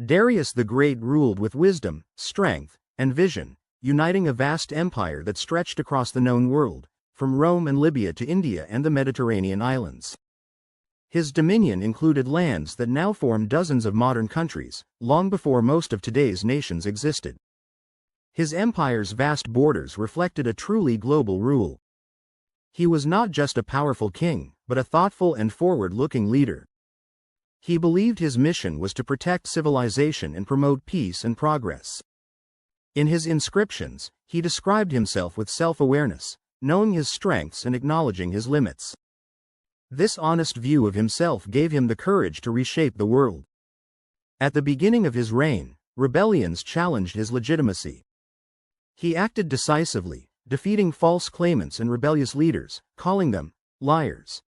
Darius the Great ruled with wisdom, strength, and vision, uniting a vast empire that stretched across the known world, from Rome and Libya to India and the Mediterranean islands. His dominion included lands that now form dozens of modern countries, long before most of today's nations existed. His empire's vast borders reflected a truly global rule. He was not just a powerful king, but a thoughtful and forward-looking leader. He believed his mission was to protect civilization and promote peace and progress. In his inscriptions, he described himself with self-awareness, knowing his strengths and acknowledging his limits. This honest view of himself gave him the courage to reshape the world. At the beginning of his reign, rebellions challenged his legitimacy. He acted decisively, defeating false claimants and rebellious leaders, calling them liars.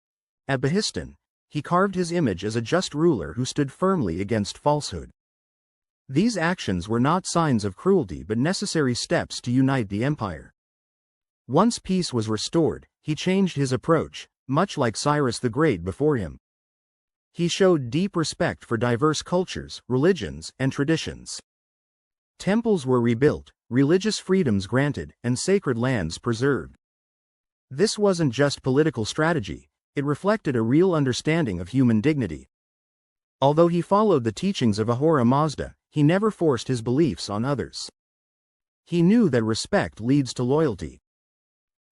At Behistun, he carved his image as a just ruler who stood firmly against falsehood. These actions were not signs of cruelty but necessary steps to unite the empire. Once peace was restored, he changed his approach, much like Cyrus the Great before him. He showed deep respect for diverse cultures, religions, and traditions. Temples were rebuilt, religious freedoms granted, and sacred lands preserved. This wasn't just political strategy, it reflected a real understanding of human dignity. Although he followed the teachings of Ahura Mazda, he never forced his beliefs on others. He knew that respect leads to loyalty.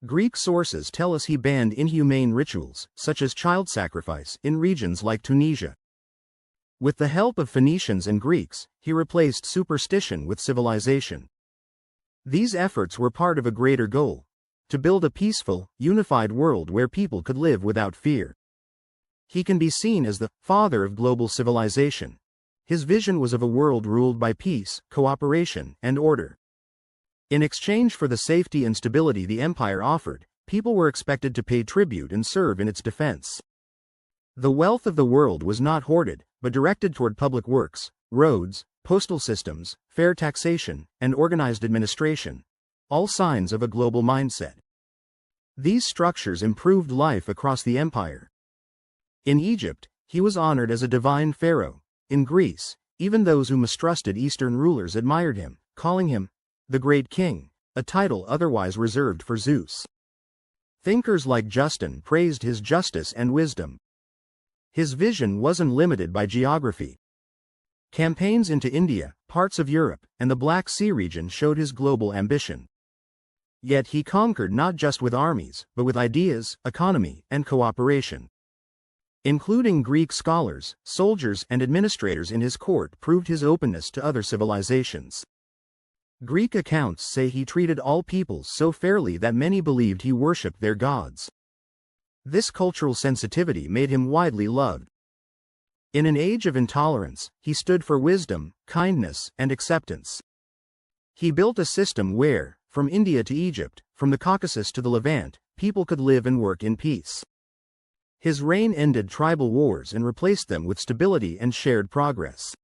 Greek sources tell us he banned inhumane rituals, such as child sacrifice, in regions like Tunisia. With the help of Phoenicians and Greeks, he replaced superstition with civilization. These efforts were part of a greater goal: to build a peaceful, unified world where people could live without fear. He can be seen as the father of global civilization. His vision was of a world ruled by peace, cooperation, and order. In exchange for the safety and stability the empire offered, people were expected to pay tribute and serve in its defense. The wealth of the world was not hoarded, but directed toward public works, roads, postal systems, fair taxation, and organized administration, all signs of a global mindset. These structures improved life across the empire. In Egypt, he was honored as a divine pharaoh. In Greece, even those who mistrusted Eastern rulers admired him, calling him the Great King, a title otherwise reserved for Zeus. Thinkers like Justin praised his justice and wisdom. His vision wasn't limited by geography. Campaigns into India, parts of Europe, and the Black Sea region showed his global ambition. Yet he conquered not just with armies, but with ideas, economy, and cooperation. Including Greek scholars, soldiers, and administrators in his court proved his openness to other civilizations. Greek accounts say he treated all peoples so fairly that many believed he worshipped their gods. This cultural sensitivity made him widely loved. In an age of intolerance, he stood for wisdom, kindness, and acceptance. He built a system where, from India to Egypt, from the Caucasus to the Levant, people could live and work in peace. His reign ended tribal wars and replaced them with stability and shared progress.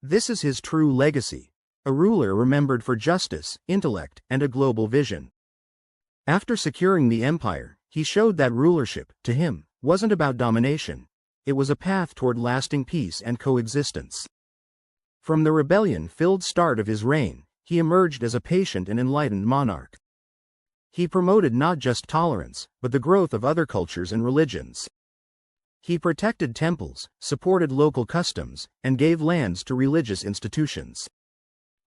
This is his true legacy: a ruler remembered for justice, intellect, and a global vision. After securing the empire, he showed that rulership, to him, wasn't about domination. It was a path toward lasting peace and coexistence. From the rebellion-filled start of his reign, he emerged as a patient and enlightened monarch. He promoted not just tolerance, but the growth of other cultures and religions. He protected temples, supported local customs, and gave lands to religious institutions.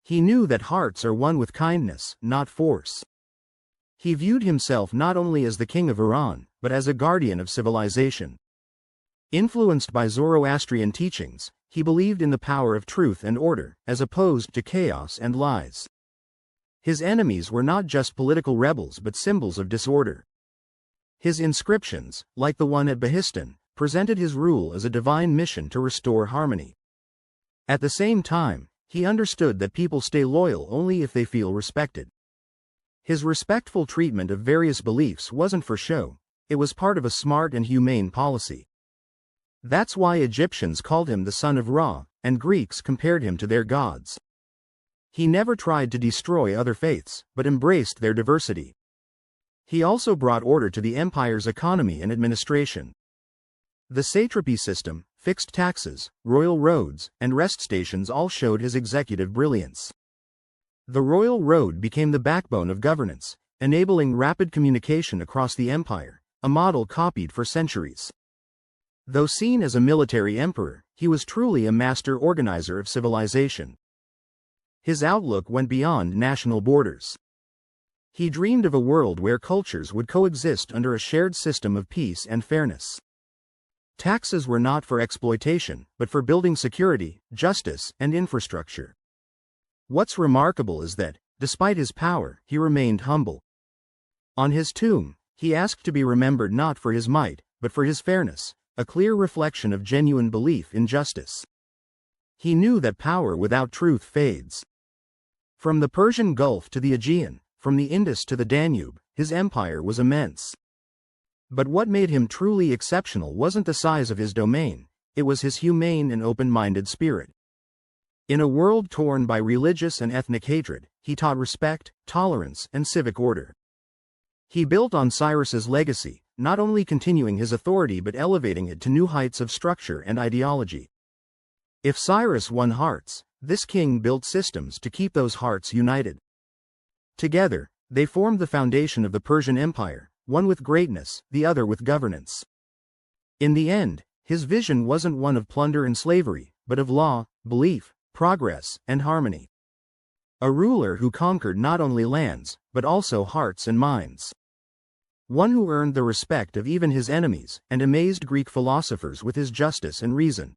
He knew that hearts are won with kindness, not force. He viewed himself not only as the king of Iran, but as a guardian of civilization. Influenced by Zoroastrian teachings, he believed in the power of truth and order, as opposed to chaos and lies. His enemies were not just political rebels but symbols of disorder. His inscriptions, like the one at Behistun, presented his rule as a divine mission to restore harmony. At the same time, he understood that people stay loyal only if they feel respected. His respectful treatment of various beliefs wasn't for show, it was part of a smart and humane policy. That's why Egyptians called him the son of Ra, and Greeks compared him to their gods. He never tried to destroy other faiths, but embraced their diversity. He also brought order to the empire's economy and administration. The satrapy system, fixed taxes, royal roads, and rest stations all showed his executive brilliance. The royal road became the backbone of governance, enabling rapid communication across the empire, a model copied for centuries. Though seen as a military emperor, he was truly a master organizer of civilization. His outlook went beyond national borders. He dreamed of a world where cultures would coexist under a shared system of peace and fairness. Taxes were not for exploitation, but for building security, justice, and infrastructure. What's remarkable is that, despite his power, he remained humble. On his tomb, he asked to be remembered not for his might, but for his fairness, a clear reflection of genuine belief in justice. He knew that power without truth fades. From the Persian Gulf to the Aegean, from the Indus to the Danube, his empire was immense. But what made him truly exceptional wasn't the size of his domain, it was his humane and open-minded spirit. In a world torn by religious and ethnic hatred, he taught respect, tolerance, and civic order. He built on Cyrus's legacy, not only continuing his authority but elevating it to new heights of structure and ideology. If Cyrus won hearts, this king built systems to keep those hearts united. Together, they formed the foundation of the Persian Empire, one with greatness, the other with governance. In the end, his vision wasn't one of plunder and slavery, but of law, belief, progress, and harmony. A ruler who conquered not only lands, but also hearts and minds. One who earned the respect of even his enemies, and amazed Greek philosophers with his justice and reason.